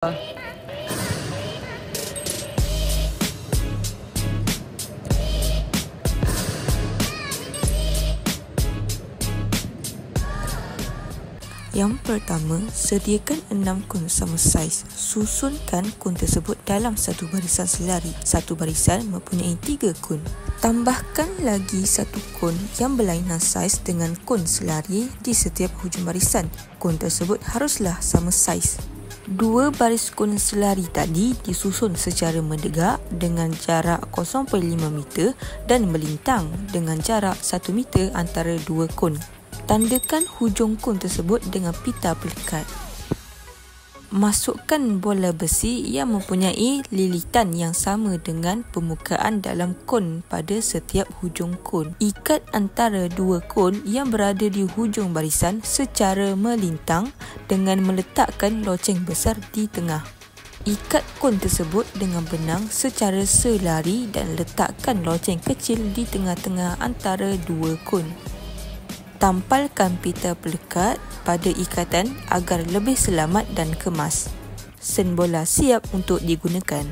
Yang pertama, sediakan 6 kun sama saiz. Susunkan kun tersebut dalam satu barisan selari. Satu barisan mempunyai 3 kun. Tambahkan lagi satu kun yang berlainan saiz dengan kun selari di setiap hujung barisan. Kun tersebut haruslah sama saiz. Dua baris kun selari tadi disusun secara menegak dengan jarak 0.5 meter dan melintang dengan jarak 1 meter antara dua kun. Tandakan hujung kun tersebut dengan pita pelikat. Masukkan bola besi yang mempunyai lilitan yang sama dengan permukaan dalam kun pada setiap hujung kun. Ikat antara dua kun yang berada di hujung barisan secara melintang dengan meletakkan loceng besar di tengah. Ikat kun tersebut dengan benang secara selari dan letakkan loceng kecil di tengah-tengah antara dua kun. Tampalkan pita pelekat pada ikatan agar lebih selamat dan kemas. Sen bola siap untuk digunakan.